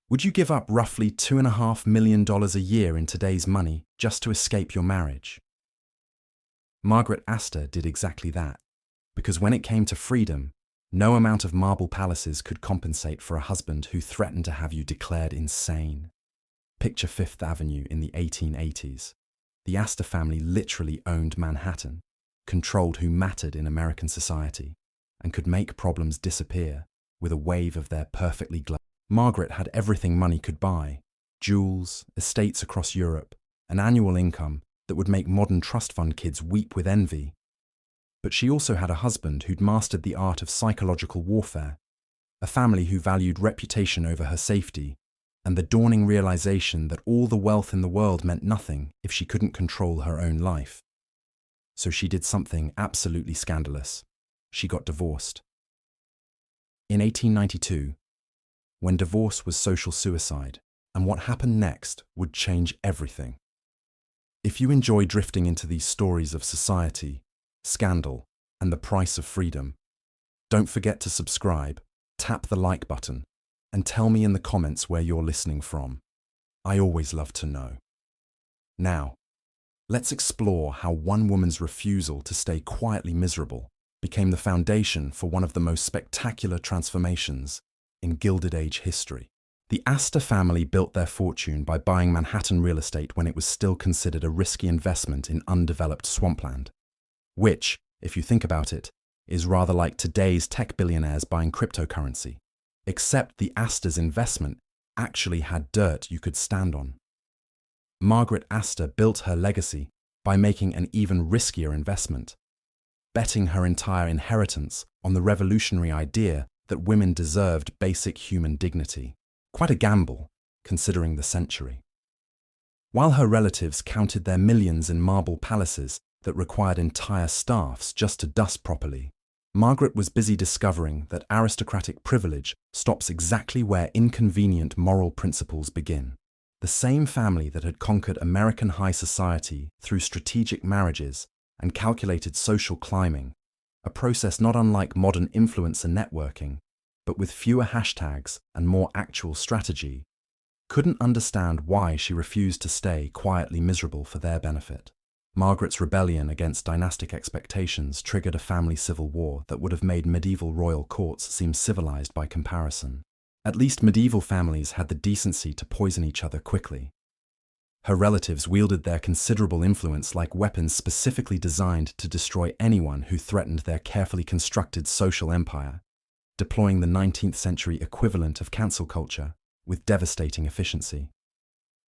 Would you give up roughly $2.5 million a year in today's money just to escape your marriage? Margaret Astor did exactly that, because when it came to freedom, no amount of marble palaces could compensate for a husband who threatened to have you declared insane. Picture Fifth Avenue in the 1880s. The Astor family literally owned Manhattan, controlled who mattered in American society, and could make problems disappear with a wave of their perfectly gloved. Margaret had everything money could buy: jewels, estates across Europe, an annual income that would make modern trust fund kids weep with envy. But she also had a husband who'd mastered the art of psychological warfare, a family who valued reputation over her safety, and the dawning realization that all the wealth in the world meant nothing if she couldn't control her own life. So she did something absolutely scandalous. She got divorced. In 1892, when divorce was social suicide, and what happened next would change everything. If you enjoy drifting into these stories of society, scandal, and the price of freedom, don't forget to subscribe, tap the like button, and tell me in the comments where you're listening from. I always love to know. Now, let's explore how one woman's refusal to stay quietly miserable became the foundation for one of the most spectacular transformations in Gilded Age history. The Astor family built their fortune by buying Manhattan real estate when it was still considered a risky investment in undeveloped swampland, which, if you think about it, is rather like today's tech billionaires buying cryptocurrency, except the Astor's investment actually had dirt you could stand on. Margaret Astor built her legacy by making an even riskier investment, betting her entire inheritance on the revolutionary idea that women deserved basic human dignity. Quite a gamble, considering the century. While her relatives counted their millions in marble palaces that required entire staffs just to dust properly, Margaret was busy discovering that aristocratic privilege stops exactly where inconvenient moral principles begin. The same family that had conquered American high society through strategic marriages and calculated social climbing, a process not unlike modern influencer networking, but with fewer hashtags and more actual strategy, couldn't understand why she refused to stay quietly miserable for their benefit. Margaret's rebellion against dynastic expectations triggered a family civil war that would have made medieval royal courts seem civilized by comparison. At least medieval families had the decency to poison each other quickly. Her relatives wielded their considerable influence like weapons specifically designed to destroy anyone who threatened their carefully constructed social empire, deploying the 19th century equivalent of cancel culture with devastating efficiency.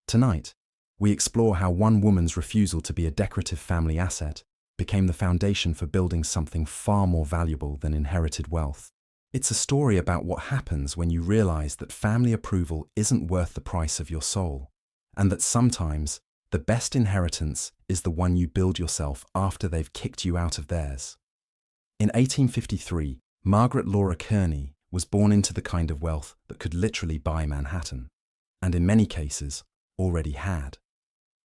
Tonight, we explore how one woman's refusal to be a decorative family asset became the foundation for building something far more valuable than inherited wealth. It's a story about what happens when you realize that family approval isn't worth the price of your soul, and that sometimes the best inheritance is the one you build yourself after they've kicked you out of theirs. In 1853, Margaret Laura Kearney was born into the kind of wealth that could literally buy Manhattan, and in many cases, already had.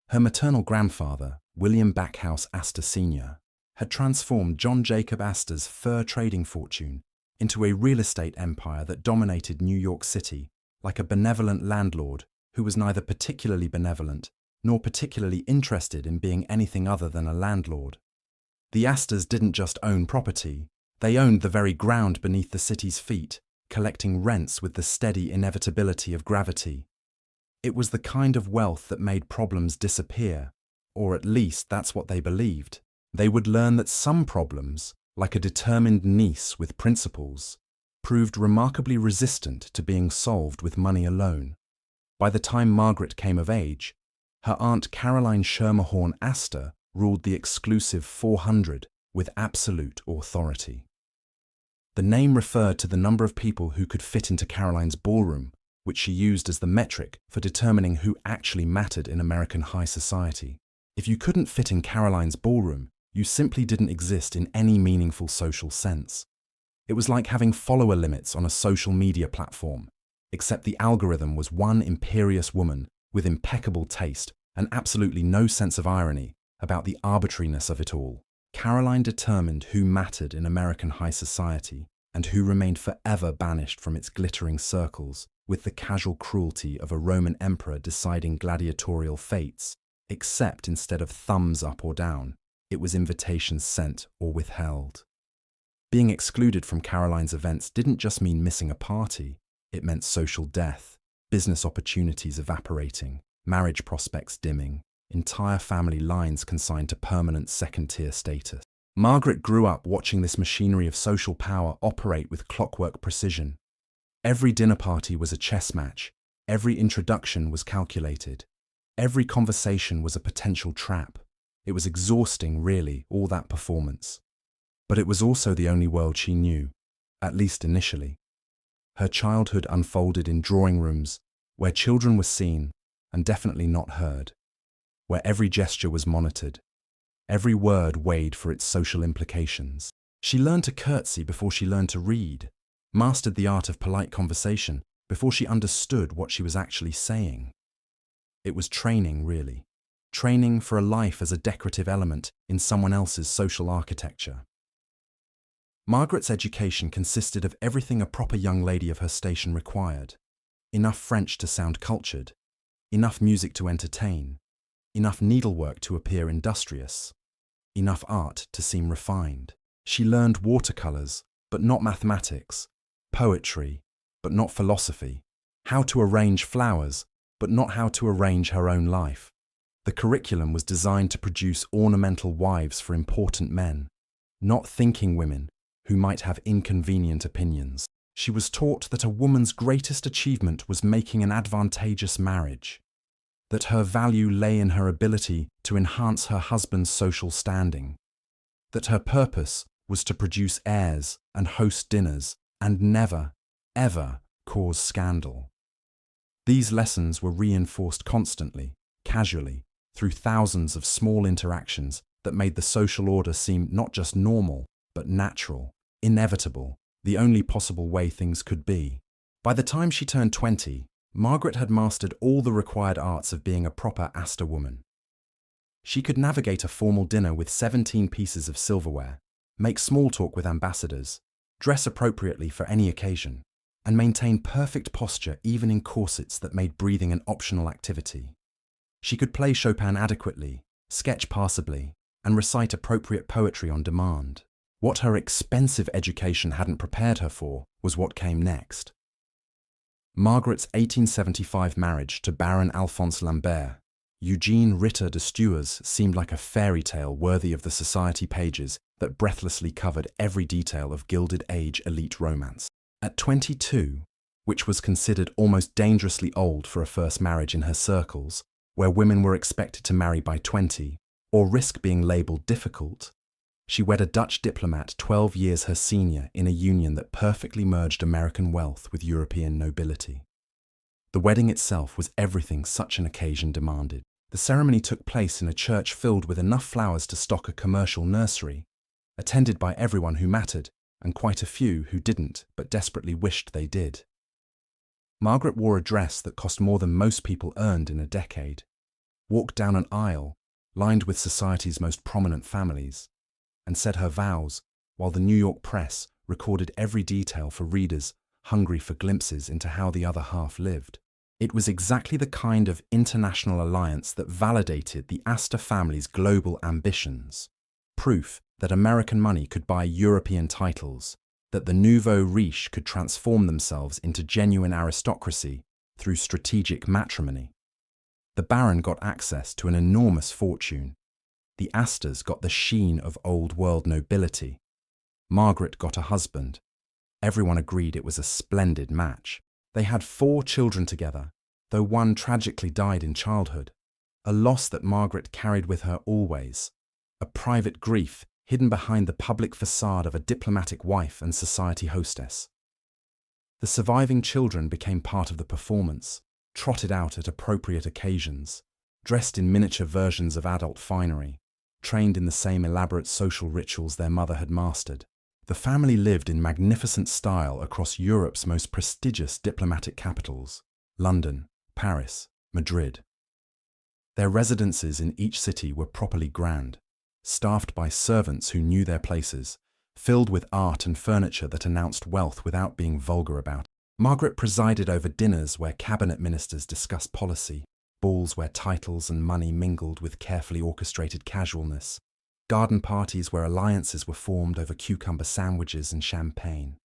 Her maternal grandfather, William Backhouse Astor Sr., had transformed John Jacob Astor's fur trading fortune into a real estate empire that dominated New York City like a benevolent landlord who was neither particularly benevolent nor particularly interested in being anything other than a landlord. The Astors didn't just own property, they owned the very ground beneath the city's feet, collecting rents with the steady inevitability of gravity. It was the kind of wealth that made problems disappear, or at least that's what they believed. They would learn that some problems, like a determined niece with principles, proved remarkably resistant to being solved with money alone. By the time Margaret came of age, her aunt Caroline Schermerhorn Astor ruled the exclusive 400 with absolute authority. The name referred to the number of people who could fit into Caroline's ballroom, which she used as the metric for determining who actually mattered in American high society. If you couldn't fit in Caroline's ballroom, you simply didn't exist in any meaningful social sense. It was like having follower limits on a social media platform, except the algorithm was one imperious woman with impeccable taste and absolutely no sense of irony about the arbitrariness of it all. Caroline determined who mattered in American high society and who remained forever banished from its glittering circles with the casual cruelty of a Roman emperor deciding gladiatorial fates, except instead of thumbs up or down, it was invitations sent or withheld. Being excluded from Caroline's events didn't just mean missing a party, it meant social death, business opportunities evaporating, marriage prospects dimming, entire family lines consigned to permanent second-tier status. Margaret grew up watching this machinery of social power operate with clockwork precision. Every dinner party was a chess match, every introduction was calculated, every conversation was a potential trap. It was exhausting, really, all that performance. But it was also the only world she knew, at least initially. Her childhood unfolded in drawing rooms, where children were seen, and definitely not heard, where every gesture was monitored, every word weighed for its social implications. She learned to curtsy before she learned to read, mastered the art of polite conversation before she understood what she was actually saying. It was training, really. Training for a life as a decorative element in someone else's social architecture. Margaret's education consisted of everything a proper young lady of her station required. Enough French to sound cultured, enough music to entertain, enough needlework to appear industrious, enough art to seem refined. She learned watercolors, but not mathematics, poetry, but not philosophy, how to arrange flowers, but not how to arrange her own life. The curriculum was designed to produce ornamental wives for important men, not thinking women who might have inconvenient opinions. She was taught that a woman's greatest achievement was making an advantageous marriage, that her value lay in her ability to enhance her husband's social standing, that her purpose was to produce heirs and host dinners and never, ever cause scandal. These lessons were reinforced constantly, casually, through thousands of small interactions that made the social order seem not just normal, but natural, inevitable, the only possible way things could be. By the time she turned 20, Margaret had mastered all the required arts of being a proper Astor woman. She could navigate a formal dinner with 17 pieces of silverware, make small talk with ambassadors, dress appropriately for any occasion, and maintain perfect posture even in corsets that made breathing an optional activity. She could play Chopin adequately, sketch passably, and recite appropriate poetry on demand. What her expensive education hadn't prepared her for was what came next. Margaret's 1875 marriage to Baron Alphonse Lambert, Eugene Ritter de Stuers, seemed like a fairy tale worthy of the society pages that breathlessly covered every detail of Gilded Age elite romance. At 22, which was considered almost dangerously old for a first marriage in her circles, where women were expected to marry by 20, or risk being labelled difficult, she wed a Dutch diplomat 12 years her senior in a union that perfectly merged American wealth with European nobility. The wedding itself was everything such an occasion demanded. The ceremony took place in a church filled with enough flowers to stock a commercial nursery, attended by everyone who mattered, and quite a few who didn't but desperately wished they did. Margaret wore a dress that cost more than most people earned in a decade, walked down an aisle lined with society's most prominent families, and said her vows while the New York press recorded every detail for readers hungry for glimpses into how the other half lived. It was exactly the kind of international alliance that validated the Astor family's global ambitions, proof that American money could buy European titles, that the nouveau riche could transform themselves into genuine aristocracy through strategic matrimony. The Baron got access to an enormous fortune. The Astors got the sheen of old-world nobility. Margaret got a husband. Everyone agreed it was a splendid match. They had 4 children together, though one tragically died in childhood, a loss that Margaret carried with her always, a private grief hidden behind the public facade of a diplomatic wife and society hostess. The surviving children became part of the performance, trotted out at appropriate occasions, dressed in miniature versions of adult finery, trained in the same elaborate social rituals their mother had mastered. The family lived in magnificent style across Europe's most prestigious diplomatic capitals, London, Paris, Madrid. Their residences in each city were properly grand, staffed by servants who knew their places, filled with art and furniture that announced wealth without being vulgar about it. Margaret presided over dinners where cabinet ministers discussed policy, balls where titles and money mingled with carefully orchestrated casualness, garden parties where alliances were formed over cucumber sandwiches and champagne.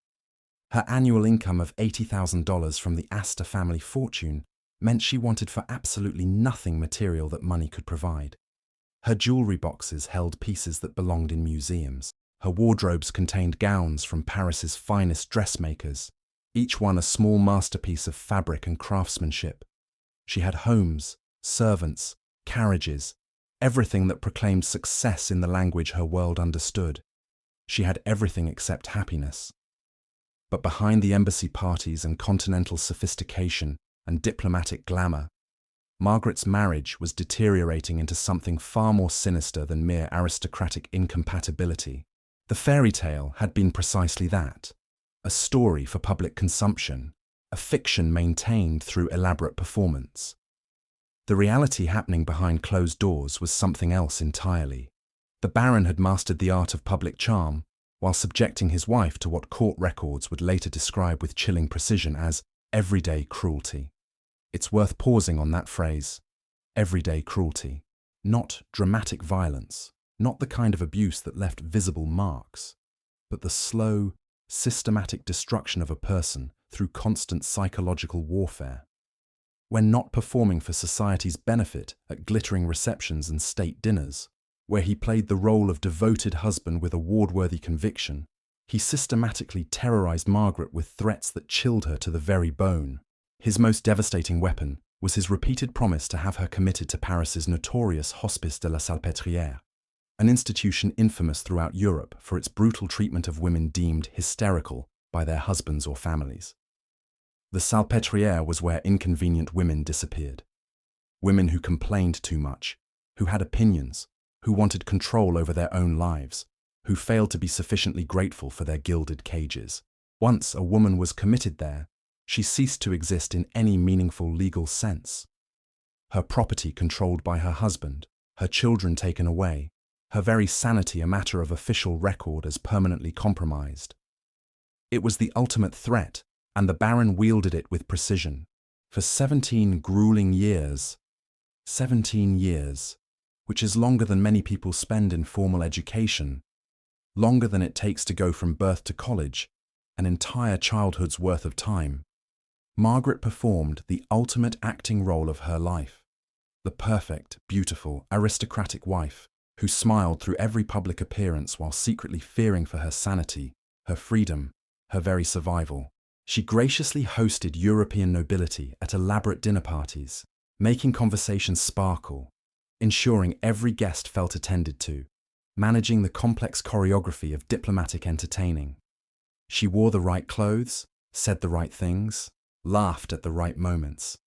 Her annual income of $80,000 from the Astor family fortune meant she wanted for absolutely nothing material that money could provide. Her jewelry boxes held pieces that belonged in museums. Her wardrobes contained gowns from Paris's finest dressmakers, each one a small masterpiece of fabric and craftsmanship. She had homes, servants, carriages, everything that proclaimed success in the language her world understood. She had everything except happiness. But behind the embassy parties and continental sophistication and diplomatic glamour, Margaret's marriage was deteriorating into something far more sinister than mere aristocratic incompatibility. The fairy tale had been precisely that, a story for public consumption, a fiction maintained through elaborate performance. The reality happening behind closed doors was something else entirely. The Baron had mastered the art of public charm, while subjecting his wife to what court records would later describe with chilling precision as everyday cruelty. It's worth pausing on that phrase, everyday cruelty. Not dramatic violence, not the kind of abuse that left visible marks, but the slow, systematic destruction of a person through constant psychological warfare. When not performing for society's benefit at glittering receptions and state dinners, where he played the role of devoted husband with award-worthy conviction, he systematically terrorized Margaret with threats that chilled her to the very bone. His most devastating weapon was his repeated promise to have her committed to Paris's notorious Hospice de la Salpêtrière, an institution infamous throughout Europe for its brutal treatment of women deemed hysterical by their husbands or families. The Salpêtrière was where inconvenient women disappeared. Women who complained too much, who had opinions, who wanted control over their own lives, who failed to be sufficiently grateful for their gilded cages. Once a woman was committed there, she ceased to exist in any meaningful legal sense. Her property controlled by her husband, her children taken away, her very sanity a matter of official record as permanently compromised. It was the ultimate threat, and the Baron wielded it with precision. For 17 grueling years. 17 years, which is longer than many people spend in formal education, longer than it takes to go from birth to college, an entire childhood's worth of time. Margaret performed the ultimate acting role of her life, the perfect, beautiful, aristocratic wife who smiled through every public appearance while secretly fearing for her sanity, her freedom, her very survival. She graciously hosted European nobility at elaborate dinner parties, making conversation sparkle, ensuring every guest felt attended to, managing the complex choreography of diplomatic entertaining. She wore the right clothes, said the right things, laughed at the right moments.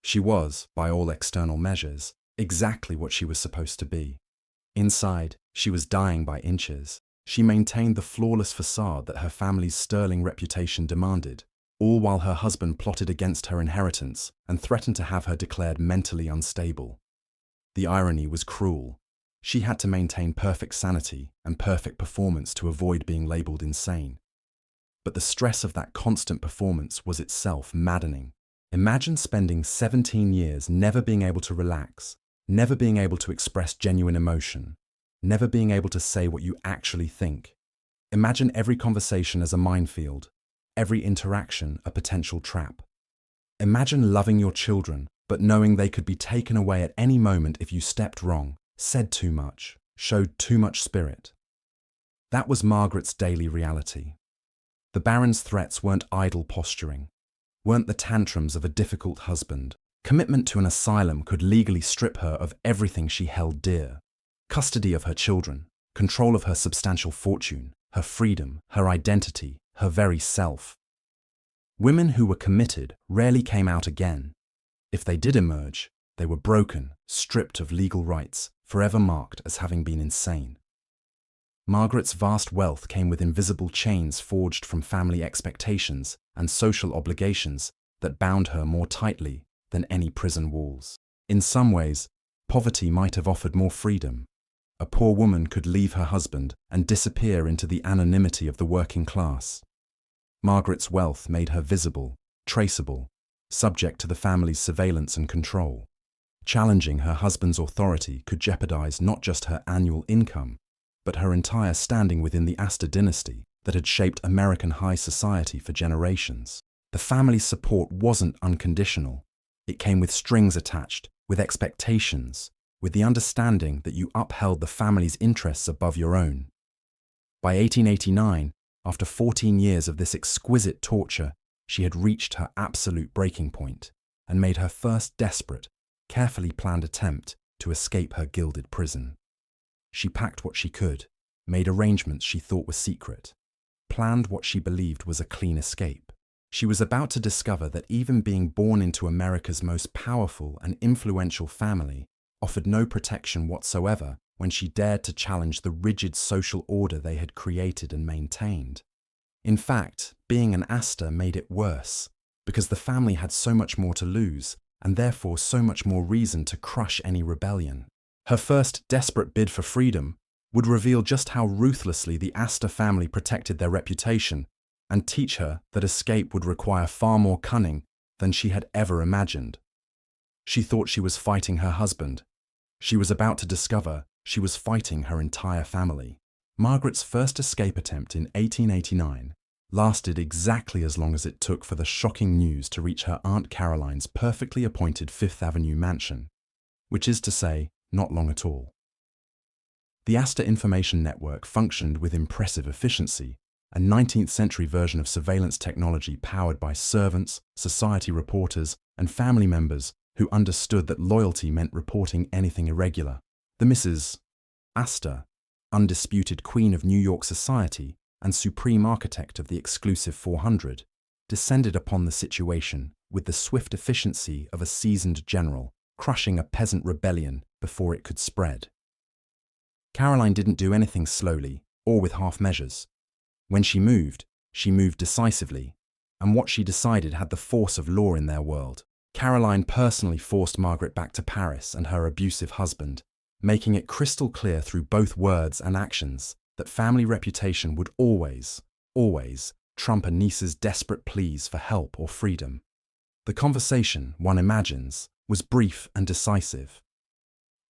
She was, by all external measures, exactly what she was supposed to be. Inside, she was dying by inches. She maintained the flawless facade that her family's sterling reputation demanded, all while her husband plotted against her inheritance and threatened to have her declared mentally unstable. The irony was cruel. She had to maintain perfect sanity and perfect performance to avoid being labelled insane. But the stress of that constant performance was itself maddening. Imagine spending 17 years never being able to relax, never being able to express genuine emotion, never being able to say what you actually think. Imagine every conversation as a minefield, every interaction a potential trap. Imagine loving your children, but knowing they could be taken away at any moment if you stepped wrong, said too much, showed too much spirit. That was Margaret's daily reality. The Baron's threats weren't idle posturing, weren't the tantrums of a difficult husband. Commitment to an asylum could legally strip her of everything she held dear: custody of her children, control of her substantial fortune, her freedom, her identity, her very self. Women who were committed rarely came out again. If they did emerge, they were broken, stripped of legal rights, forever marked as having been insane. Margaret's vast wealth came with invisible chains forged from family expectations and social obligations that bound her more tightly than any prison walls. In some ways, poverty might have offered more freedom. a poor woman could leave her husband and disappear into the anonymity of the working class. Margaret's wealth made her visible, traceable, subject to the family's surveillance and control. Challenging her husband's authority could jeopardize not just her annual income, but her entire standing within the Astor dynasty that had shaped American high society for generations. The family's support wasn't unconditional. It came with strings attached, with expectations, with the understanding that you upheld the family's interests above your own. By 1889, after 14 years of this exquisite torture, she had reached her absolute breaking point and made her first desperate, carefully planned attempt to escape her gilded prison. She packed what she could, made arrangements she thought were secret, planned what she believed was a clean escape. She was about to discover that even being born into America's most powerful and influential family offered no protection whatsoever when she dared to challenge the rigid social order they had created and maintained. In fact, being an Astor made it worse, because the family had so much more to lose, and therefore so much more reason to crush any rebellion. Her first desperate bid for freedom would reveal just how ruthlessly the Astor family protected their reputation and teach her that escape would require far more cunning than she had ever imagined. She thought she was fighting her husband. She was about to discover she was fighting her entire family. Margaret's first escape attempt in 1889 lasted exactly as long as it took for the shocking news to reach her Aunt Caroline's perfectly appointed Fifth Avenue mansion, which is to say, not long at all. The Astor Information Network functioned with impressive efficiency, a 19th-century version of surveillance technology powered by servants, society reporters, and family members who understood that loyalty meant reporting anything irregular. The Mrs. Astor, undisputed queen of New York society and supreme architect of the exclusive 400, descended upon the situation with the swift efficiency of a seasoned general, crushing a peasant rebellion before it could spread. Caroline didn't do anything slowly or with half measures. When she moved decisively, and what she decided had the force of law in their world. Caroline personally forced Margaret back to Paris and her abusive husband, making it crystal clear through both words and actions that family reputation would always trump a niece's desperate pleas for help or freedom. The conversation, one imagines, was brief and decisive.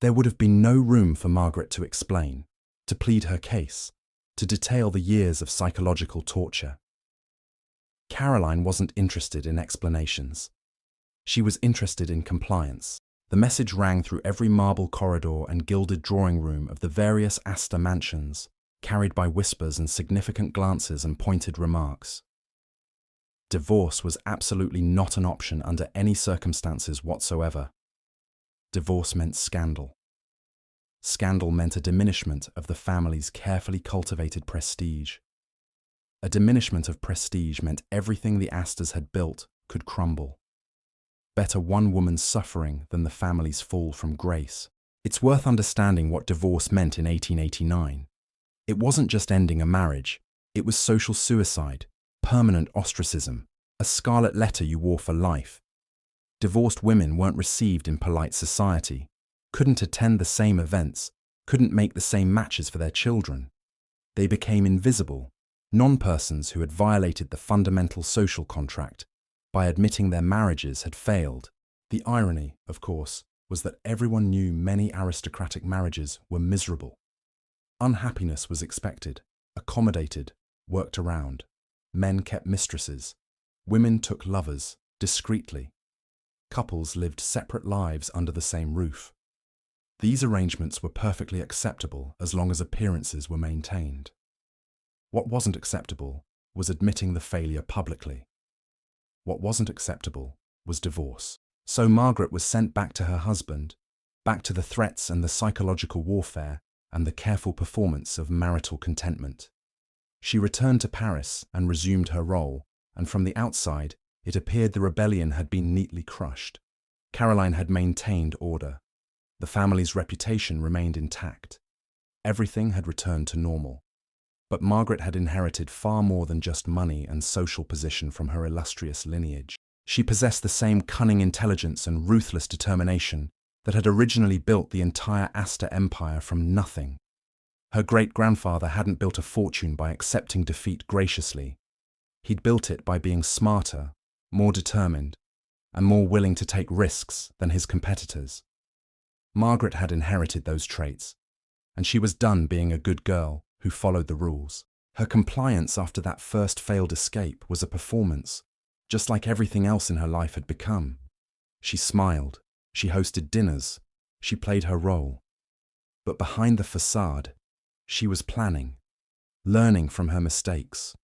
There would have been no room for Margaret to explain, to plead her case, to detail the years of psychological torture. Caroline wasn't interested in explanations. She was interested in compliance. The message rang through every marble corridor and gilded drawing room of the various Astor mansions, carried by whispers and significant glances and pointed remarks. Divorce was absolutely not an option under any circumstances whatsoever. Divorce meant scandal. Scandal meant a diminishment of the family's carefully cultivated prestige. A diminishment of prestige meant everything the Astors had built could crumble. Better one woman's suffering than the family's fall from grace. It's worth understanding what divorce meant in 1889. It wasn't just ending a marriage. It was social suicide, permanent ostracism, a scarlet letter you wore for life. Divorced women weren't received in polite society, couldn't attend the same events, couldn't make the same matches for their children. They became invisible, non-persons who had violated the fundamental social contract by admitting their marriages had failed. The irony, of course, was that everyone knew many aristocratic marriages were miserable. Unhappiness was expected, accommodated, worked around. Men kept mistresses. Women took lovers, discreetly. Couples lived separate lives under the same roof. These arrangements were perfectly acceptable as long as appearances were maintained. What wasn't acceptable was admitting the failure publicly. What wasn't acceptable was divorce. So Margaret was sent back to her husband, back to the threats and the psychological warfare and the careful performance of marital contentment. She returned to Paris and resumed her role, and from the outside, it appeared the rebellion had been neatly crushed. Caroline had maintained order. The family's reputation remained intact. Everything had returned to normal. But Margaret had inherited far more than just money and social position from her illustrious lineage. She possessed the same cunning intelligence and ruthless determination that had originally built the entire Astor empire from nothing. Her great-grandfather hadn't built a fortune by accepting defeat graciously. He'd built it by being smarter, more determined, and more willing to take risks than his competitors. Margaret had inherited those traits, and she was done being a good girl who followed the rules. Her compliance after that first failed escape was a performance, just like everything else in her life had become. She smiled, she hosted dinners, she played her role. But behind the facade, she was planning, learning from her mistakes,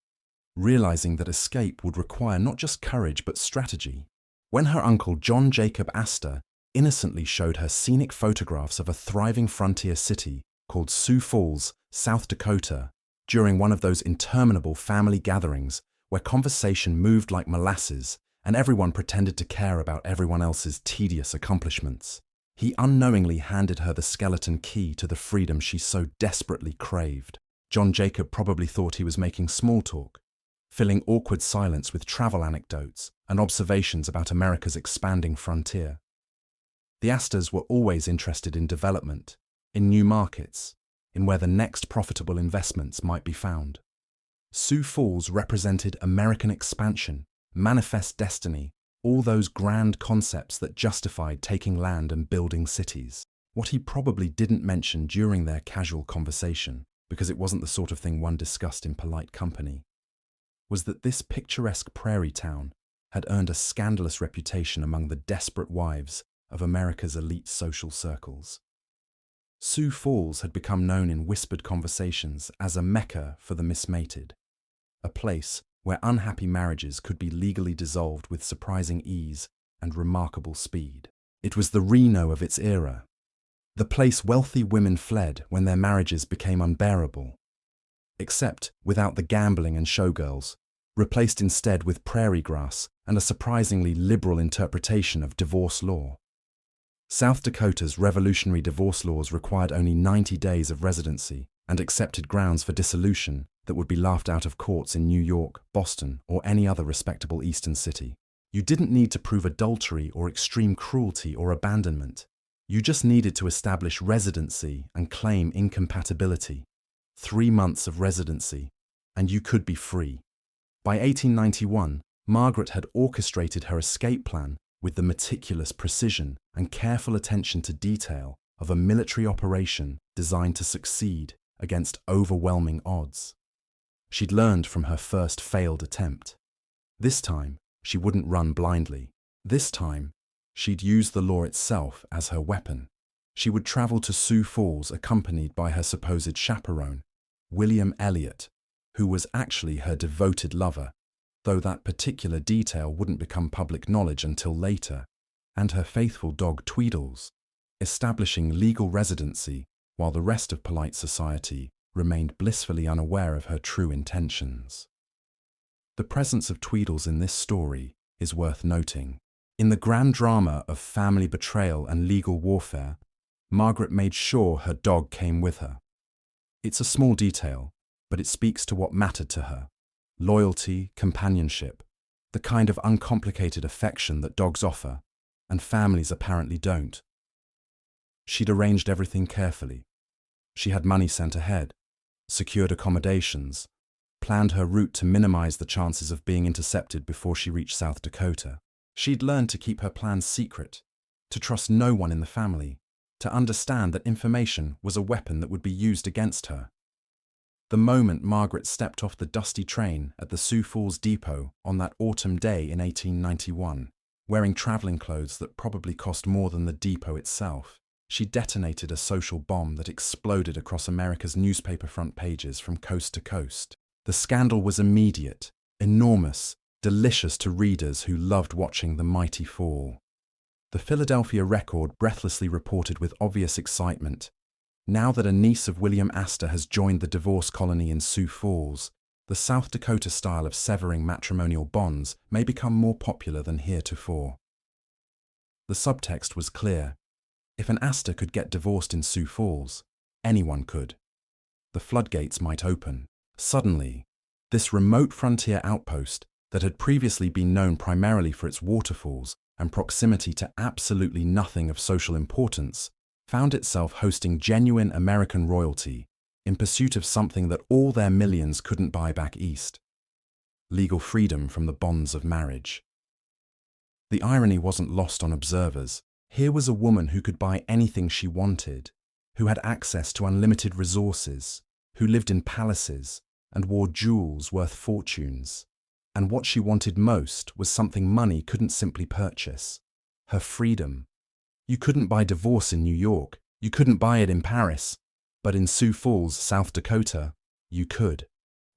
realizing that escape would require not just courage but strategy. When her uncle John Jacob Astor innocently showed her scenic photographs of a thriving frontier city called Sioux Falls, South Dakota, during one of those interminable family gatherings where conversation moved like molasses and everyone pretended to care about everyone else's tedious accomplishments, he unknowingly handed her the skeleton key to the freedom she so desperately craved. John Jacob probably thought he was making small talk, filling awkward silence with travel anecdotes and observations about America's expanding frontier. The Astors were always interested in development, in new markets, in where the next profitable investments might be found. Sioux Falls represented American expansion, manifest destiny, all those grand concepts that justified taking land and building cities. What he probably didn't mention during their casual conversation, because it wasn't the sort of thing one discussed in polite company, was that this picturesque prairie town had earned a scandalous reputation among the desperate wives of America's elite social circles. Sioux Falls had become known in whispered conversations as a mecca for the mismated, a place where unhappy marriages could be legally dissolved with surprising ease and remarkable speed. It was the Reno of its era, the place wealthy women fled when their marriages became unbearable, except without the gambling and showgirls, replaced instead with prairie grass and a surprisingly liberal interpretation of divorce law. South Dakota's revolutionary divorce laws required only 90 days of residency and accepted grounds for dissolution that would be laughed out of courts in New York, Boston, or any other respectable eastern city. You didn't need to prove adultery or extreme cruelty or abandonment. You just needed to establish residency and claim incompatibility. 3 months of residency, and you could be free. By 1891, Margaret had orchestrated her escape plan with the meticulous precision and careful attention to detail of a military operation designed to succeed against overwhelming odds. She'd learned from her first failed attempt. This time, she wouldn't run blindly. This time, she'd use the law itself as her weapon. She would travel to Sioux Falls accompanied by her supposed chaperone, William Elliot, who was actually her devoted lover, though that particular detail wouldn't become public knowledge until later, and her faithful dog Tweedles, establishing legal residency while the rest of polite society remained blissfully unaware of her true intentions. The presence of Tweedles in this story is worth noting. In the grand drama of family betrayal and legal warfare, Margaret made sure her dog came with her. It's a small detail, but it speaks to what mattered to her: loyalty, companionship, the kind of uncomplicated affection that dogs offer, and families apparently don't. She'd arranged everything carefully. She had money sent ahead, secured accommodations, planned her route to minimize the chances of being intercepted before she reached South Dakota. She'd learned to keep her plans secret, to trust no one in the family, to understand that information was a weapon that would be used against her. The moment Margaret stepped off the dusty train at the Sioux Falls depot on that autumn day in 1891, wearing traveling clothes that probably cost more than the depot itself, she detonated a social bomb that exploded across America's newspaper front pages from coast to coast. The scandal was immediate, enormous, delicious to readers who loved watching the mighty fall. The Philadelphia Record breathlessly reported with obvious excitement, "Now that a niece of William Astor has joined the divorce colony in Sioux Falls, the South Dakota style of severing matrimonial bonds may become more popular than heretofore." The subtext was clear. If an Astor could get divorced in Sioux Falls, anyone could. The floodgates might open. Suddenly, this remote frontier outpost that had previously been known primarily for its waterfalls and proximity to absolutely nothing of social importance, found itself hosting genuine American royalty in pursuit of something that all their millions couldn't buy back east: legal freedom from the bonds of marriage. The irony wasn't lost on observers. Here was a woman who could buy anything she wanted, who had access to unlimited resources, who lived in palaces and wore jewels worth fortunes. And what she wanted most was something money couldn't simply purchase: her freedom. You couldn't buy divorce in New York, you couldn't buy it in Paris, but in Sioux Falls, South Dakota, you could.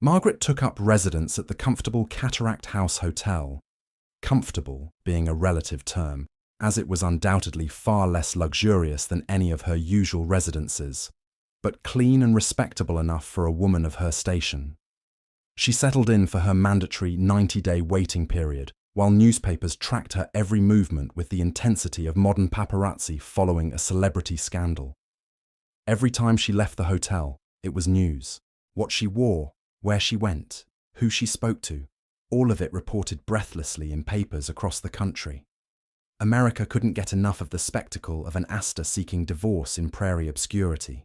Margaret took up residence at the comfortable Cataract House Hotel, comfortable being a relative term, as it was undoubtedly far less luxurious than any of her usual residences, but clean and respectable enough for a woman of her station. She settled in for her mandatory 90-day waiting period, while newspapers tracked her every movement with the intensity of modern paparazzi following a celebrity scandal. Every time she left the hotel, it was news. What she wore, where she went, who she spoke to, all of it reported breathlessly in papers across the country. America couldn't get enough of the spectacle of an Astor seeking divorce in prairie obscurity.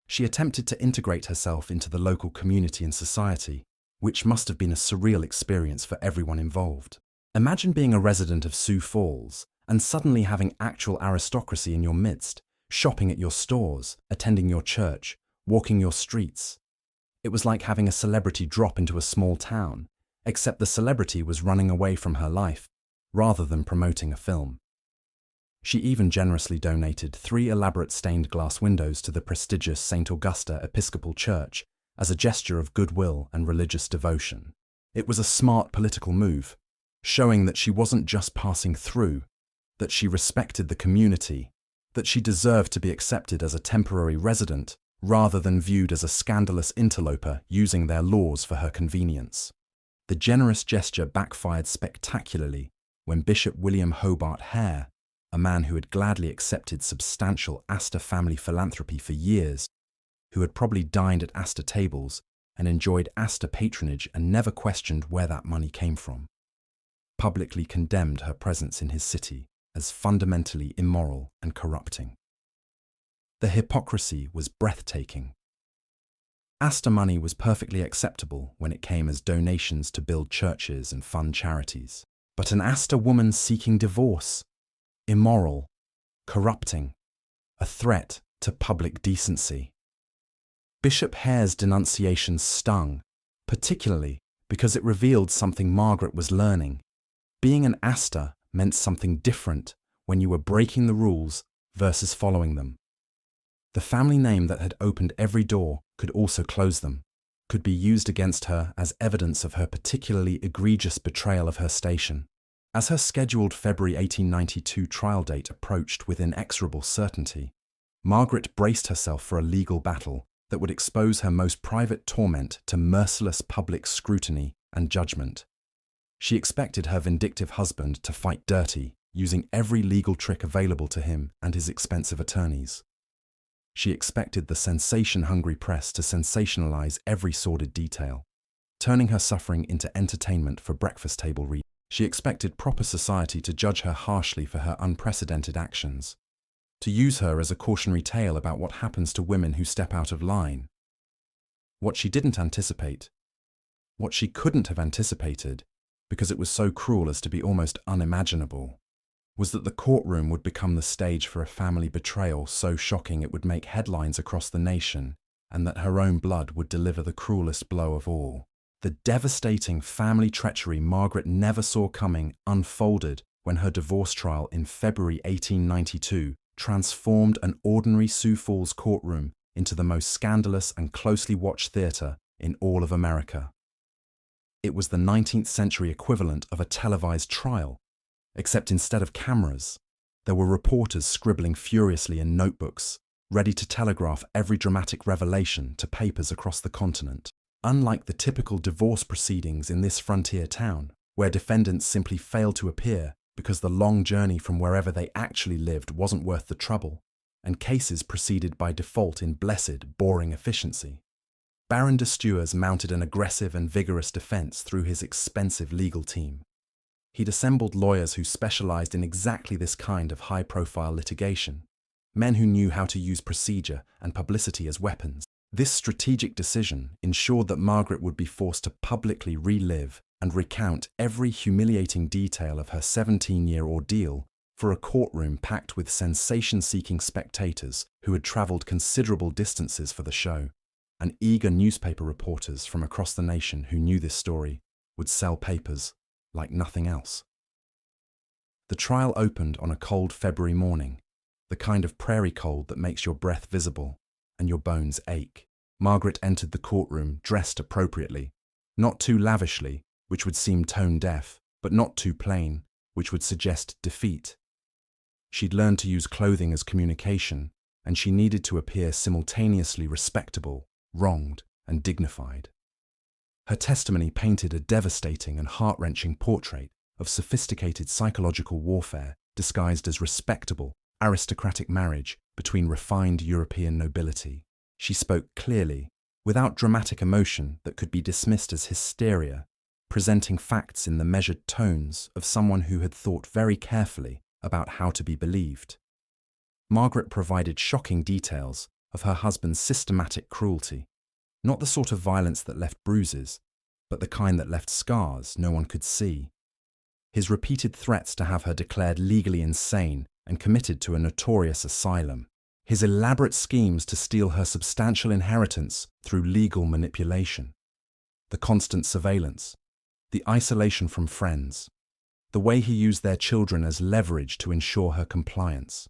She attempted to integrate herself into the local community and society, which must have been a surreal experience for everyone involved. Imagine being a resident of Sioux Falls and suddenly having actual aristocracy in your midst, shopping at your stores, attending your church, walking your streets. It was like having a celebrity drop into a small town, except the celebrity was running away from her life, rather than promoting a film. She even generously donated 3 elaborate stained glass windows to the prestigious St. Augusta Episcopal Church as a gesture of goodwill and religious devotion. It was a smart political move, showing that she wasn't just passing through, that she respected the community, that she deserved to be accepted as a temporary resident rather than viewed as a scandalous interloper using their laws for her convenience. The generous gesture backfired spectacularly when Bishop William Hobart Hare, a man who had gladly accepted substantial Astor family philanthropy for years, who had probably dined at Astor tables and enjoyed Astor patronage and never questioned where that money came from, publicly condemned her presence in his city as fundamentally immoral and corrupting. The hypocrisy was breathtaking. Astor money was perfectly acceptable when it came as donations to build churches and fund charities. But an Astor woman seeking divorce? Immoral, corrupting, a threat to public decency. Bishop Hare's denunciation stung, particularly because it revealed something Margaret was learning. Being an Astor meant something different when you were breaking the rules versus following them. The family name that had opened every door could also close them, could be used against her as evidence of her particularly egregious betrayal of her station. As her scheduled February 1892 trial date approached with inexorable certainty, Margaret braced herself for a legal battle that would expose her most private torment to merciless public scrutiny and judgment. She expected her vindictive husband to fight dirty, using every legal trick available to him and his expensive attorneys. She expected the sensation-hungry press to sensationalize every sordid detail, turning her suffering into entertainment for breakfast table reading. She expected proper society to judge her harshly for her unprecedented actions, to use her as a cautionary tale about what happens to women who step out of line. What she didn't anticipate, what she couldn't have anticipated, because it was so cruel as to be almost unimaginable, was that the courtroom would become the stage for a family betrayal so shocking it would make headlines across the nation, and that her own blood would deliver the cruelest blow of all. The devastating family treachery Margaret never saw coming unfolded when her divorce trial in February 1892 transformed an ordinary Sioux Falls courtroom into the most scandalous and closely watched theatre in all of America. It was the 19th century equivalent of a televised trial, except instead of cameras, there were reporters scribbling furiously in notebooks, ready to telegraph every dramatic revelation to papers across the continent. Unlike the typical divorce proceedings in this frontier town, where defendants simply failed to appear because the long journey from wherever they actually lived wasn't worth the trouble, and cases proceeded by default in blessed, boring efficiency, Baron de Stewers mounted an aggressive and vigorous defense through his expensive legal team. He'd assembled lawyers who specialized in exactly this kind of high-profile litigation, men who knew how to use procedure and publicity as weapons. This strategic decision ensured that Margaret would be forced to publicly relive and recount every humiliating detail of her 17-year ordeal for a courtroom packed with sensation-seeking spectators who had traveled considerable distances for the show, and eager newspaper reporters from across the nation who knew this story would sell papers like nothing else. The trial opened on a cold February morning, the kind of prairie cold that makes your breath visible and your bones ache. Margaret entered the courtroom dressed appropriately, not too lavishly, which would seem tone-deaf, but not too plain, which would suggest defeat. She'd learned to use clothing as communication, and she needed to appear simultaneously respectable, wronged, and dignified. Her testimony painted a devastating and heart-wrenching portrait of sophisticated psychological warfare disguised as respectable, aristocratic marriage between refined European nobility. She spoke clearly, without dramatic emotion that could be dismissed as hysteria, presenting facts in the measured tones of someone who had thought very carefully about how to be believed. Margaret provided shocking details of her husband's systematic cruelty, not the sort of violence that left bruises, but the kind that left scars no one could see. His repeated threats to have her declared legally insane and committed to a notorious asylum. His elaborate schemes to steal her substantial inheritance through legal manipulation. The constant surveillance. The isolation from friends. The way he used their children as leverage to ensure her compliance.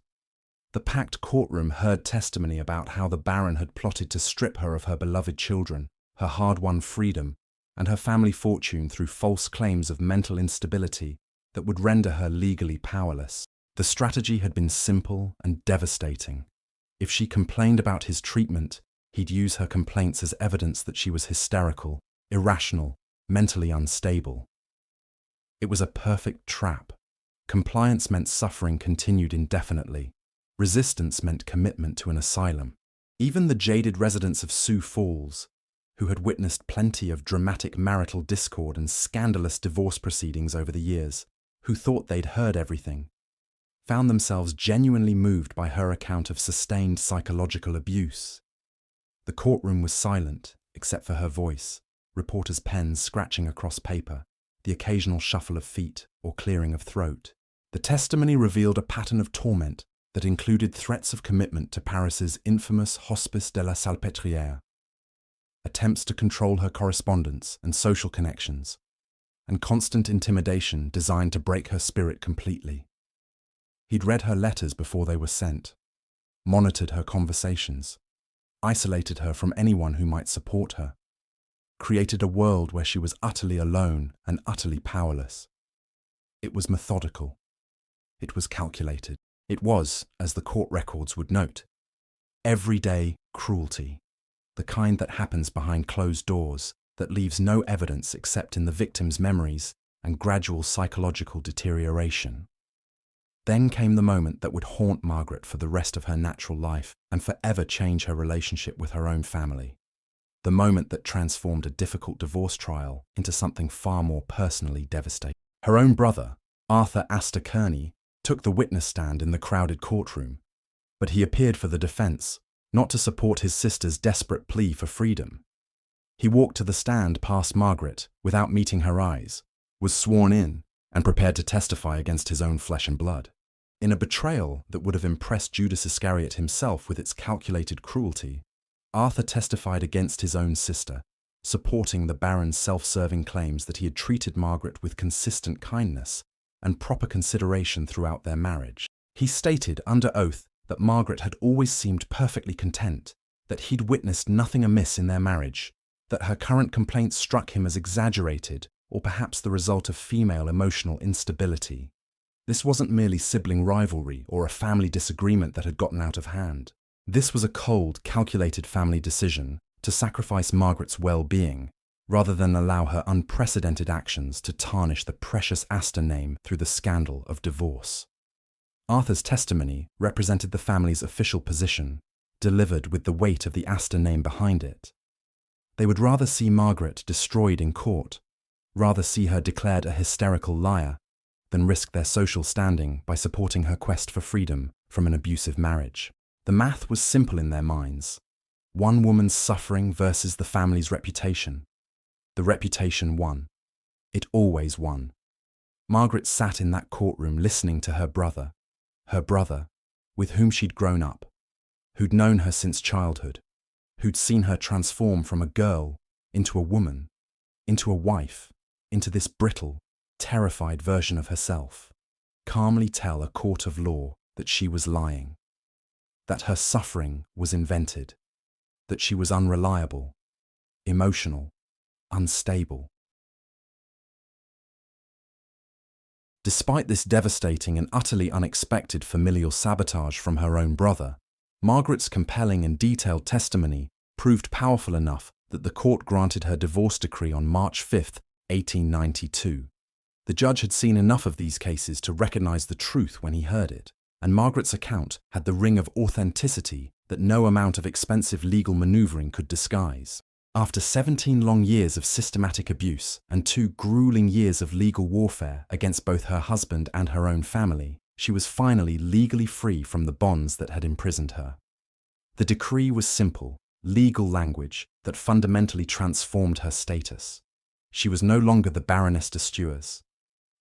The packed courtroom heard testimony about how the Baron had plotted to strip her of her beloved children, her hard-won freedom, and her family fortune through false claims of mental instability that would render her legally powerless. The strategy had been simple and devastating. If she complained about his treatment, he'd use her complaints as evidence that she was hysterical, irrational, mentally unstable. It was a perfect trap. Compliance meant suffering continued indefinitely. Resistance meant commitment to an asylum. Even the jaded residents of Sioux Falls, who had witnessed plenty of dramatic marital discord and scandalous divorce proceedings over the years, who thought they'd heard everything, found themselves genuinely moved by her account of sustained psychological abuse. The courtroom was silent, except for her voice, reporters' pens scratching across paper, the occasional shuffle of feet or clearing of throat. The testimony revealed a pattern of torment that included threats of commitment to Paris's infamous Hospice de la Salpêtrière, attempts to control her correspondence and social connections, and constant intimidation designed to break her spirit completely. He'd read her letters before they were sent, monitored her conversations, isolated her from anyone who might support her, created a world where she was utterly alone and utterly powerless. It was methodical. It was calculated. It was, as the court records would note, everyday cruelty, the kind that happens behind closed doors, that leaves no evidence except in the victim's memories and gradual psychological deterioration. Then came the moment that would haunt Margaret for the rest of her natural life and forever change her relationship with her own family. The moment that transformed a difficult divorce trial into something far more personally devastating. Her own brother, Arthur Astor, took the witness stand in the crowded courtroom, but he appeared for the defense, not to support his sister's desperate plea for freedom. He walked to the stand past Margaret without meeting her eyes, was sworn in, and prepared to testify against his own flesh and blood. In a betrayal that would have impressed Judas Iscariot himself with its calculated cruelty, Arthur testified against his own sister, supporting the Baron's self-serving claims that he had treated Margaret with consistent kindness and proper consideration throughout their marriage. He stated under oath that Margaret had always seemed perfectly content, that he'd witnessed nothing amiss in their marriage, that her current complaints struck him as exaggerated or perhaps the result of female emotional instability. This wasn't merely sibling rivalry or a family disagreement that had gotten out of hand. This was a cold, calculated family decision to sacrifice Margaret's well-being, rather than allow her unprecedented actions to tarnish the precious Astor name through the scandal of divorce. Arthur's testimony represented the family's official position, delivered with the weight of the Astor name behind it. They would rather see Margaret destroyed in court, rather see her declared a hysterical liar, than risk their social standing by supporting her quest for freedom from an abusive marriage. The math was simple in their minds. One woman's suffering versus the family's reputation. The reputation won. It always won. Margaret sat in that courtroom listening to her brother, with whom she'd grown up, who'd known her since childhood, who'd seen her transform from a girl into a woman, into a wife, into this brittle, terrified version of herself, calmly tell a court of law that she was lying, that her suffering was invented, that she was unreliable, emotional, unstable. Despite this devastating and utterly unexpected familial sabotage from her own brother, Margaret's compelling and detailed testimony proved powerful enough that the court granted her divorce decree on March 5, 1892. The judge had seen enough of these cases to recognize the truth when he heard it, and Margaret's account had the ring of authenticity that no amount of expensive legal maneuvering could disguise. After 17 long years of systematic abuse and 2 grueling years of legal warfare against both her husband and her own family, she was finally legally free from the bonds that had imprisoned her. The decree was simple, legal language that fundamentally transformed her status. She was no longer the Baroness de Stuars.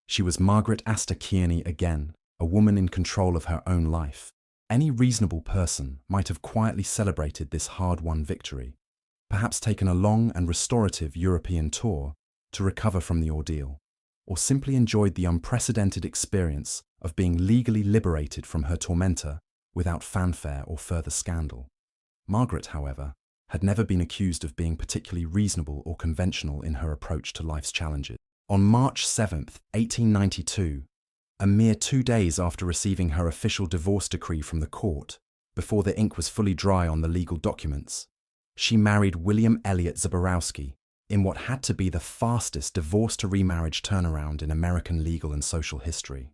She was Margaret Astor Kearney again, a woman in control of her own life. Any reasonable person might have quietly celebrated this hard-won victory, perhaps taken a long and restorative European tour to recover from the ordeal, or simply enjoyed the unprecedented experience of being legally liberated from her tormentor without fanfare or further scandal. Margaret, however, had never been accused of being particularly reasonable or conventional in her approach to life's challenges. On March 7, 1892, a mere 2 days after receiving her official divorce decree from the court, before the ink was fully dry on the legal documents, she married William Elliott Zaborowski in what had to be the fastest divorce-to-remarriage turnaround in American legal and social history.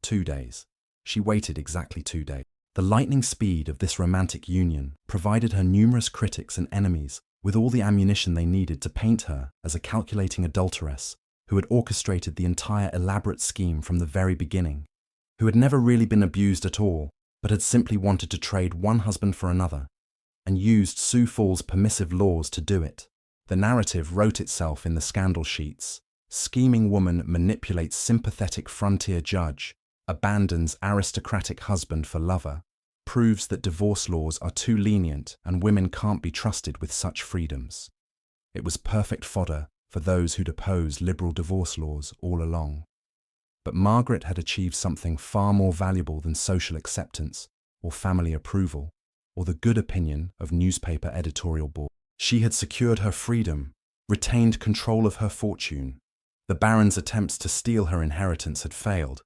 2 days. She waited exactly 2 days. The lightning speed of this romantic union provided her numerous critics and enemies with all the ammunition they needed to paint her as a calculating adulteress who had orchestrated the entire elaborate scheme from the very beginning, who had never really been abused at all, but had simply wanted to trade one husband for another, and used Sioux Falls' permissive laws to do it. The narrative wrote itself in the scandal sheets. Scheming woman manipulates sympathetic frontier judge, abandons aristocratic husband for lover, proves that divorce laws are too lenient and women can't be trusted with such freedoms. It was perfect fodder for those who'd opposed liberal divorce laws all along. But Margaret had achieved something far more valuable than social acceptance or family approval, or the good opinion of newspaper editorial boards. She had secured her freedom, retained control of her fortune. The Baron's attempts to steal her inheritance had failed,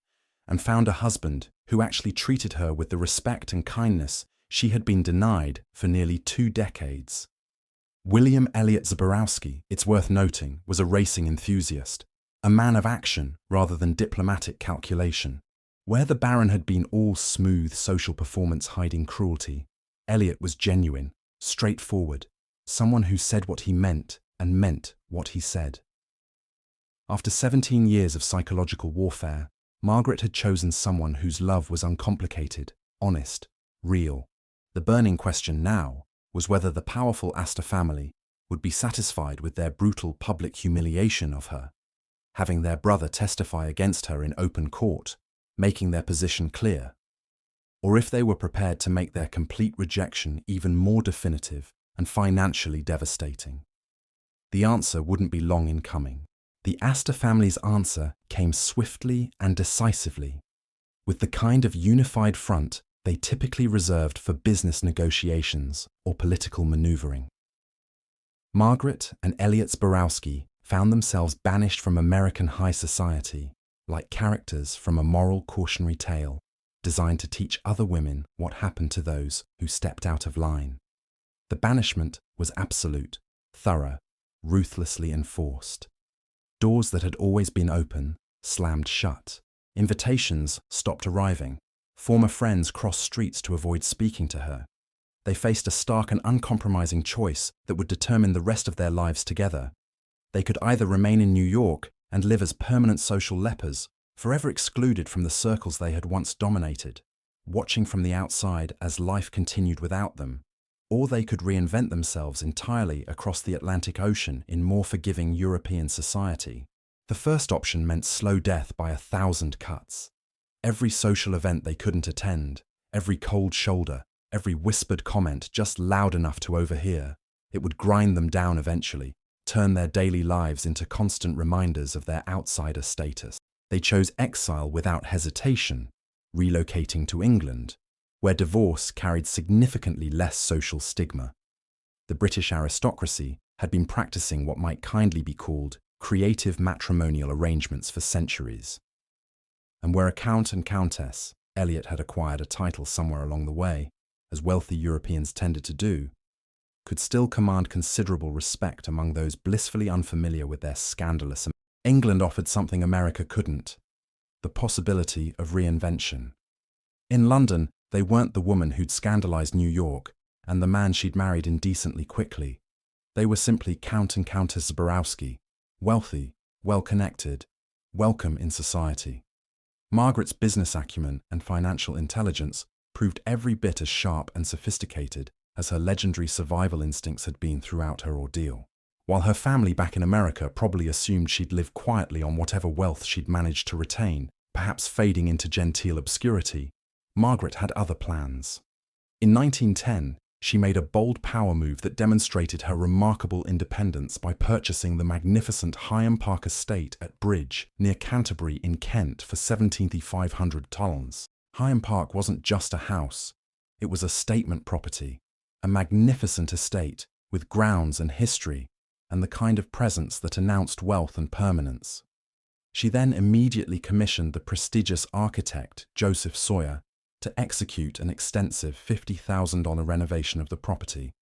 and found a husband who actually treated her with the respect and kindness she had been denied for nearly 2 decades. William Elliott Zaborowski, it's worth noting, was a racing enthusiast, a man of action rather than diplomatic calculation. Where the Baron had been all smooth social performance hiding cruelty, Elliott was genuine, straightforward, someone who said what he meant and meant what he said. After 17 years of psychological warfare, Margaret had chosen someone whose love was uncomplicated, honest, real. The burning question now was whether the powerful Astor family would be satisfied with their brutal public humiliation of her, having their brother testify against her in open court, making their position clear, or if they were prepared to make their complete rejection even more definitive and financially devastating. The answer wouldn't be long in coming. The Astor family's answer came swiftly and decisively, with the kind of unified front they typically reserved for business negotiations or political maneuvering. Margaret and Elliott Zaborowski found themselves banished from American high society, like characters from a moral cautionary tale designed to teach other women what happened to those who stepped out of line. The banishment was absolute, thorough, ruthlessly enforced. Doors that had always been open slammed shut. Invitations stopped arriving. Former friends crossed streets to avoid speaking to her. They faced a stark and uncompromising choice that would determine the rest of their lives together. They could either remain in New York and live as permanent social lepers, forever excluded from the circles they had once dominated, watching from the outside as life continued without them, or they could reinvent themselves entirely across the Atlantic Ocean in more forgiving European society. The first option meant slow death by 1,000 cuts. Every social event they couldn't attend, every cold shoulder, every whispered comment just loud enough to overhear, it would grind them down eventually, turn their daily lives into constant reminders of their outsider status. They chose exile without hesitation, relocating to England, where divorce carried significantly less social stigma. The British aristocracy had been practicing what might kindly be called creative matrimonial arrangements for centuries. And where a count and countess, Elliot had acquired a title somewhere along the way, as wealthy Europeans tended to do, could still command considerable respect among those blissfully unfamiliar with their scandalous. England offered something America couldn't: the possibility of reinvention. In London, they weren't the woman who'd scandalized New York and the man she'd married indecently quickly. They were simply Count and Countess Zborowski, wealthy, well-connected, welcome in society. Margaret's business acumen and financial intelligence proved every bit as sharp and sophisticated as her legendary survival instincts had been throughout her ordeal. While her family back in America probably assumed she'd live quietly on whatever wealth she'd managed to retain, perhaps fading into genteel obscurity, Margaret had other plans. In 1910, she made a bold power move that demonstrated her remarkable independence by purchasing the magnificent Higham Park estate at Bridge, near Canterbury in Kent, for 17,500 tallons. Higham Park wasn't just a house, it was a statement property, a magnificent estate with grounds and history, and the kind of presence that announced wealth and permanence. She then immediately commissioned the prestigious architect, Joseph Sawyer, to execute an extensive $50,000 renovation of the property,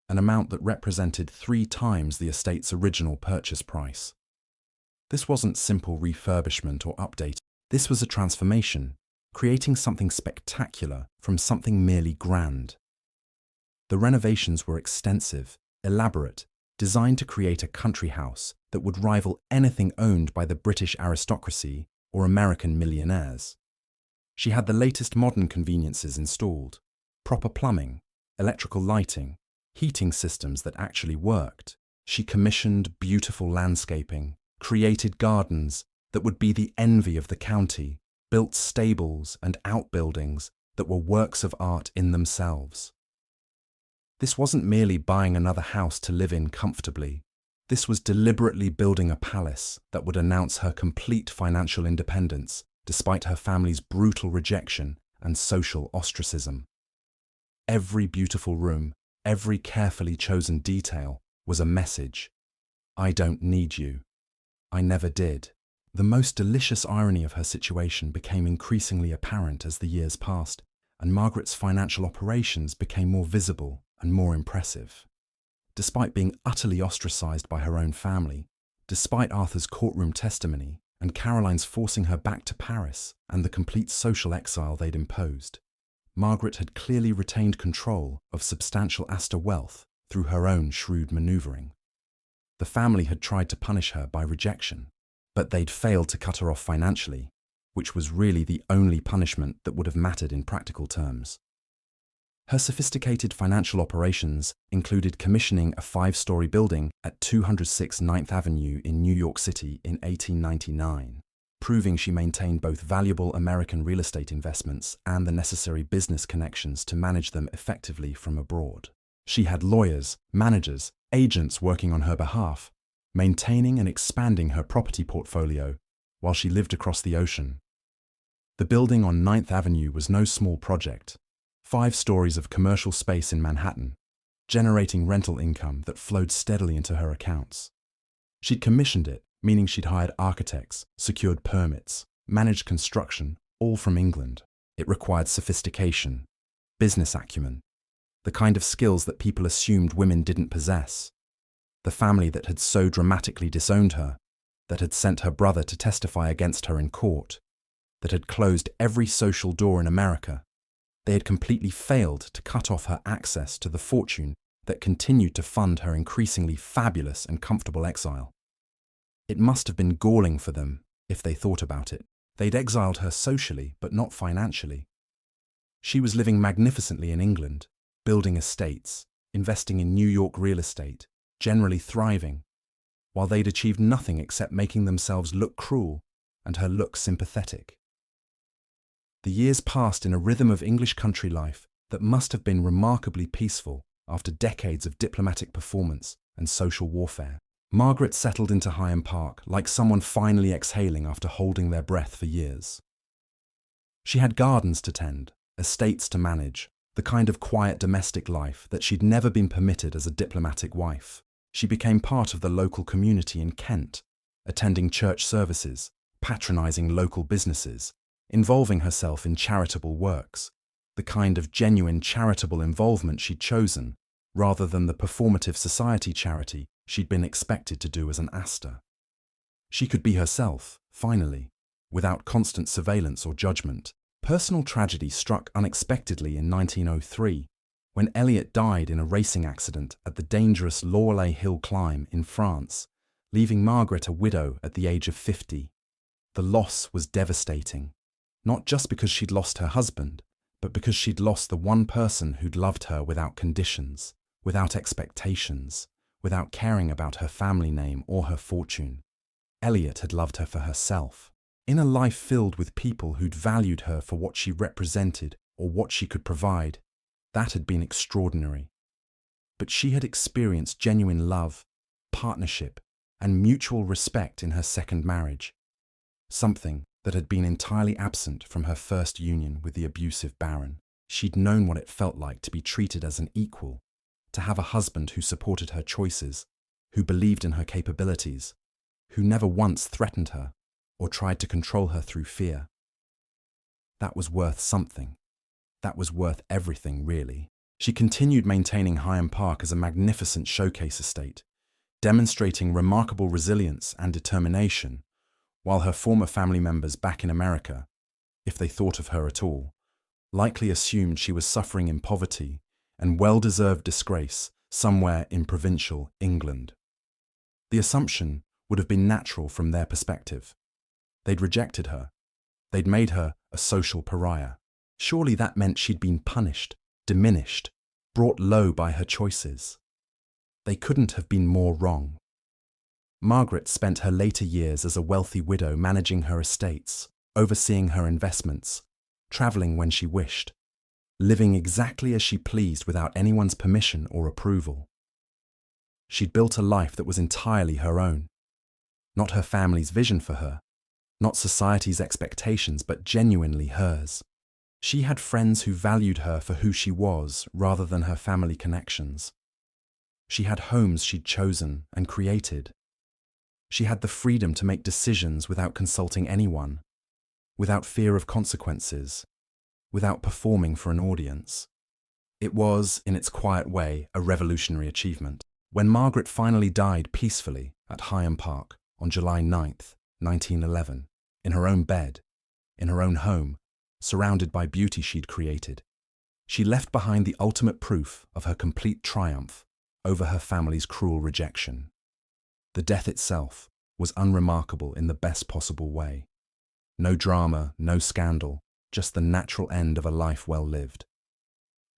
an amount that represented 3 times the estate's original purchase price. This wasn't simple refurbishment or update. This was a transformation, creating something spectacular from something merely grand. The renovations were extensive, elaborate, designed to create a country house that would rival anything owned by the British aristocracy or American millionaires. She had the latest modern conveniences installed: proper plumbing, electrical lighting, heating systems that actually worked. She commissioned beautiful landscaping, created gardens that would be the envy of the county, built stables and outbuildings that were works of art in themselves. This wasn't merely buying another house to live in comfortably. This was deliberately building a palace that would announce her complete financial independence, despite her family's brutal rejection and social ostracism. Every beautiful room, every carefully chosen detail was a message. I don't need you. I never did. The most delicious irony of her situation became increasingly apparent as the years passed, and Margaret's financial operations became more visible and more impressive. Despite being utterly ostracized by her own family, despite Arthur's courtroom testimony and Caroline's forcing her back to Paris and the complete social exile they'd imposed, Margaret had clearly retained control of substantial Astor wealth through her own shrewd maneuvering. The family had tried to punish her by rejection, but they'd failed to cut her off financially, which was really the only punishment that would have mattered in practical terms. Her sophisticated financial operations included commissioning a 5-story building at 206 9th Avenue in New York City in 1899, proving she maintained both valuable American real estate investments and the necessary business connections to manage them effectively from abroad. She had lawyers, managers, agents working on her behalf, maintaining and expanding her property portfolio while she lived across the ocean. The building on 9th Avenue was no small project. 5 stories of commercial space in Manhattan, generating rental income that flowed steadily into her accounts. She'd commissioned it, meaning she'd hired architects, secured permits, managed construction, all from England. It required sophistication, business acumen, the kind of skills that people assumed women didn't possess. The family that had so dramatically disowned her, that had sent her brother to testify against her in court, that had closed every social door in America, they had completely failed to cut off her access to the fortune that continued to fund her increasingly fabulous and comfortable exile. It must have been galling for them, if they thought about it, They'd exiled her socially, but not financially. She was living magnificently in England, building estates, investing in New York real estate, generally thriving, while they'd achieved nothing except making themselves look cruel and her look sympathetic. The years passed in a rhythm of English country life that must have been remarkably peaceful after decades of diplomatic performance and social warfare. Margaret settled into Hyam Park like someone finally exhaling after holding their breath for years. She had gardens to tend, estates to manage, the kind of quiet domestic life that she'd never been permitted as a diplomatic wife. She became part of the local community in Kent, attending church services, patronizing local businesses, involving herself in charitable works, the kind of genuine charitable involvement she'd chosen, rather than the performative society charity she'd been expected to do as an Astor. She could be herself, finally, without constant surveillance or judgment. Personal tragedy struck unexpectedly in 1903, when Elliot died in a racing accident at the dangerous Laurelay Hill climb in France, leaving Margaret a widow at the age of 50. The loss was devastating, not just because she'd lost her husband, but because she'd lost the one person who'd loved her without conditions, without expectations, without caring about her family name or her fortune. Elliot had loved her for herself. In a life filled with people who'd valued her for what she represented or what she could provide, that had been extraordinary. But she had experienced genuine love, partnership, and mutual respect in her second marriage, something that had been entirely absent from her first union with the abusive Baron. She'd known what it felt like to be treated as an equal, to have a husband who supported her choices, who believed in her capabilities, who never once threatened her or tried to control her through fear. That was worth something. That was worth everything, really. She continued maintaining Hyam Park as a magnificent showcase estate, demonstrating remarkable resilience and determination, while her former family members back in America, if they thought of her at all, likely assumed she was suffering in poverty and well-deserved disgrace somewhere in provincial England. The assumption would have been natural from their perspective. They'd rejected her. They'd made her a social pariah. Surely that meant she'd been punished, diminished, brought low by her choices. They couldn't have been more wrong. Margaret spent her later years as a wealthy widow managing her estates, overseeing her investments, traveling when she wished, living exactly as she pleased without anyone's permission or approval. She'd built a life that was entirely her own. Not her family's vision for her, not society's expectations, but genuinely hers. She had friends who valued her for who she was rather than her family connections. She had homes she'd chosen and created. She had the freedom to make decisions without consulting anyone, without fear of consequences, without performing for an audience. It was, in its quiet way, a revolutionary achievement. When Margaret finally died peacefully at Hyam Park on July 9th, 1911, in her own bed, in her own home, surrounded by beauty she'd created, she left behind the ultimate proof of her complete triumph over her family's cruel rejection. The death itself was unremarkable in the best possible way. No drama, no scandal, just the natural end of a life well lived.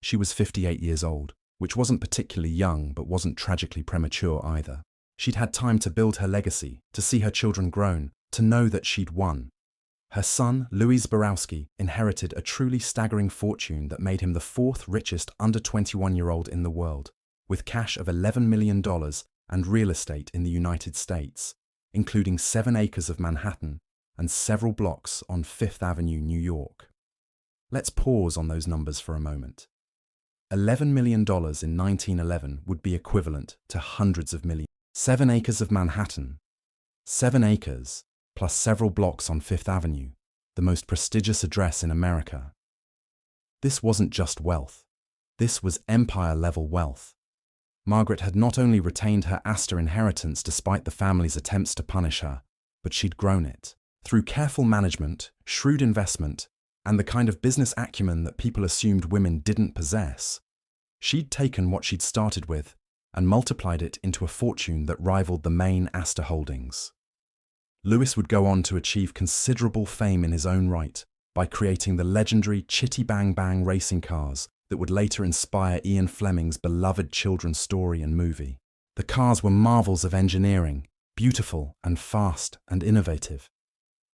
She was 58 years old, which wasn't particularly young but wasn't tragically premature either. She'd had time to build her legacy, to see her children grown, to know that she'd won. Her son, Louis Borowski, inherited a truly staggering fortune that made him the fourth richest under-21-year-old in the world, with cash of $11 million and real estate in the United States, including 7 acres of Manhattan and several blocks on Fifth Avenue, New York. Let's pause on those numbers for a moment. $11 million in 1911 would be equivalent to hundreds of millions. 7 acres of Manhattan. 7 acres, plus several blocks on Fifth Avenue, the most prestigious address in America. This wasn't just wealth. This was empire-level wealth. Margaret had not only retained her Astor inheritance despite the family's attempts to punish her, but she'd grown it. Through careful management, shrewd investment, and the kind of business acumen that people assumed women didn't possess, she'd taken what she'd started with and multiplied it into a fortune that rivaled the main Astor holdings. Lewis would go on to achieve considerable fame in his own right by creating the legendary Chitty Bang Bang racing cars that would later inspire Ian Fleming's beloved children's story and movie. The cars were marvels of engineering, beautiful and fast and innovative,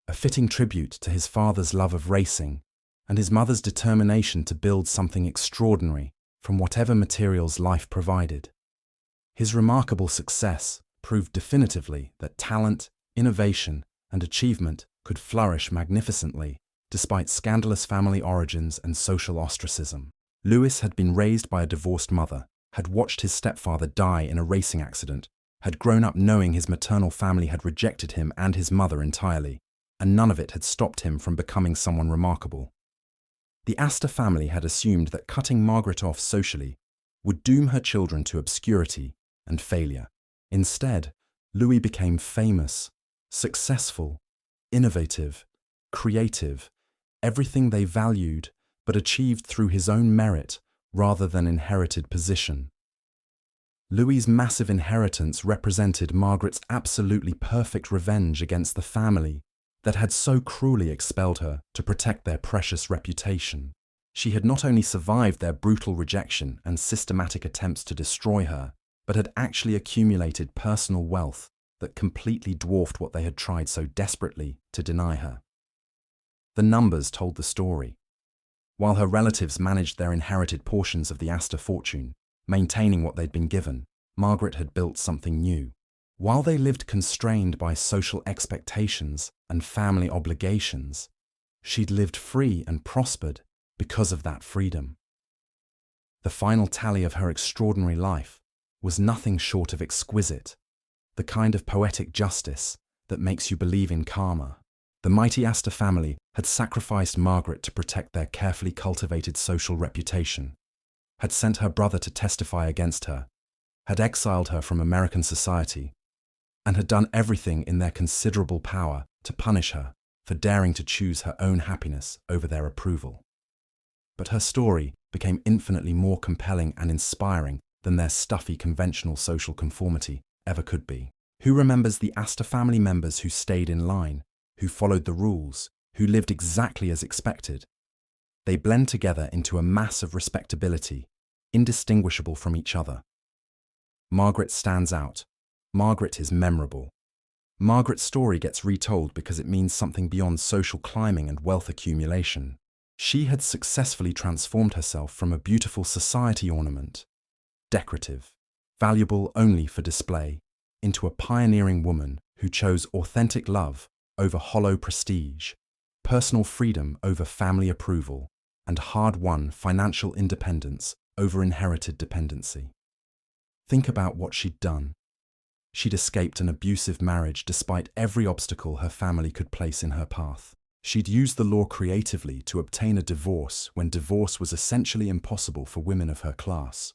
a fitting tribute to his father's love of racing and his mother's determination to build something extraordinary from whatever materials life provided. His remarkable success proved definitively that talent, innovation, and achievement could flourish magnificently despite scandalous family origins and social ostracism. Lewis had been raised by a divorced mother, had watched his stepfather die in a racing accident, had grown up knowing his maternal family had rejected him and his mother entirely, and none of it had stopped him from becoming someone remarkable. The Astor family had assumed that cutting Margaret off socially would doom her children to obscurity and failure. Instead, Louis became famous, successful, innovative, creative, everything they valued, but achieved through his own merit rather than inherited position. Louis's massive inheritance represented Margaret's absolutely perfect revenge against the family that had so cruelly expelled her to protect their precious reputation. She had not only survived their brutal rejection and systematic attempts to destroy her, but had actually accumulated personal wealth that completely dwarfed what they had tried so desperately to deny her. The numbers told the story. While her relatives managed their inherited portions of the Astor fortune, maintaining what they'd been given, Margaret had built something new. While they lived constrained by social expectations and family obligations, she'd lived free and prospered because of that freedom. The final tally of her extraordinary life was nothing short of exquisite, the kind of poetic justice that makes you believe in karma. The mighty Astor family had sacrificed Margaret to protect their carefully cultivated social reputation, had sent her brother to testify against her, had exiled her from American society, and had done everything in their considerable power to punish her for daring to choose her own happiness over their approval. But her story became infinitely more compelling and inspiring than their stuffy conventional social conformity ever could be. Who remembers the Astor family members who stayed in line, who followed the rules, who lived exactly as expected? They blend together into a mass of respectability, indistinguishable from each other. Margaret stands out. Margaret is memorable. Margaret's story gets retold because it means something beyond social climbing and wealth accumulation. She had successfully transformed herself from a beautiful society ornament, decorative, valuable only for display, into a pioneering woman who chose authentic love over hollow prestige, personal freedom over family approval, and hard-won financial independence over inherited dependency. Think about what she'd done. She'd escaped an abusive marriage despite every obstacle her family could place in her path. She'd used the law creatively to obtain a divorce when divorce was essentially impossible for women of her class.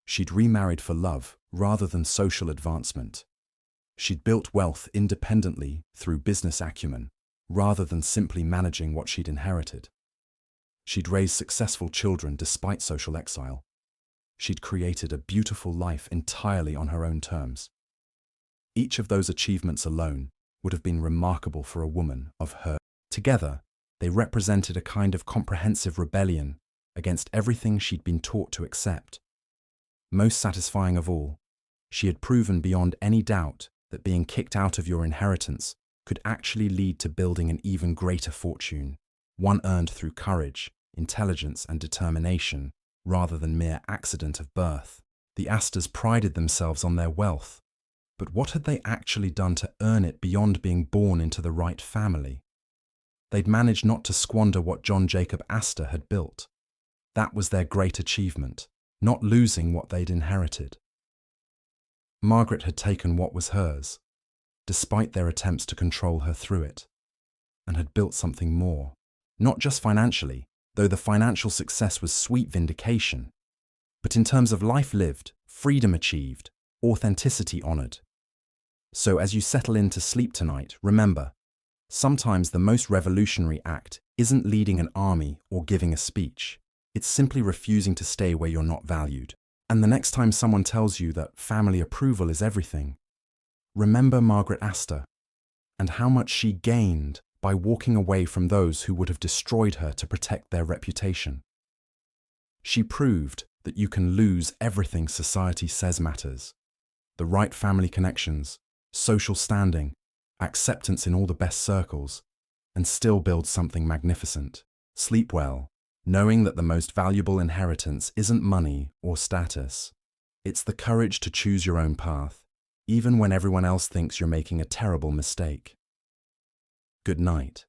She'd remarried for love rather than social advancement. She'd built wealth independently through business acumen rather than simply managing what she'd inherited. She'd raised successful children despite social exile. She'd created a beautiful life entirely on her own terms. Each of those achievements alone would have been remarkable for a woman of her. Together, they represented a kind of comprehensive rebellion against everything she'd been taught to accept. Most satisfying of all, she had proven beyond any doubt that being kicked out of your inheritance could actually lead to building an even greater fortune, one earned through courage, intelligence, and determination, rather than mere accident of birth. The Astors prided themselves on their wealth, but what had they actually done to earn it beyond being born into the right family? They'd managed not to squander what John Jacob Astor had built. That was their great achievement, not losing what they'd inherited. Margaret had taken what was hers, despite their attempts to control her through it, and had built something more, not just financially, though the financial success was sweet vindication, but in terms of life lived, freedom achieved, authenticity honored. So as you settle in to sleep tonight, remember, sometimes the most revolutionary act isn't leading an army or giving a speech. It's simply refusing to stay where you're not valued. And the next time someone tells you that family approval is everything, remember Margaret Astor and how much she gained by walking away from those who would have destroyed her to protect their reputation. She proved that you can lose everything society says matters: the right family connections, social standing, acceptance in all the best circles, and still build something magnificent. Sleep well, knowing that the most valuable inheritance isn't money or status. It's the courage to choose your own path, even when everyone else thinks you're making a terrible mistake. Good night.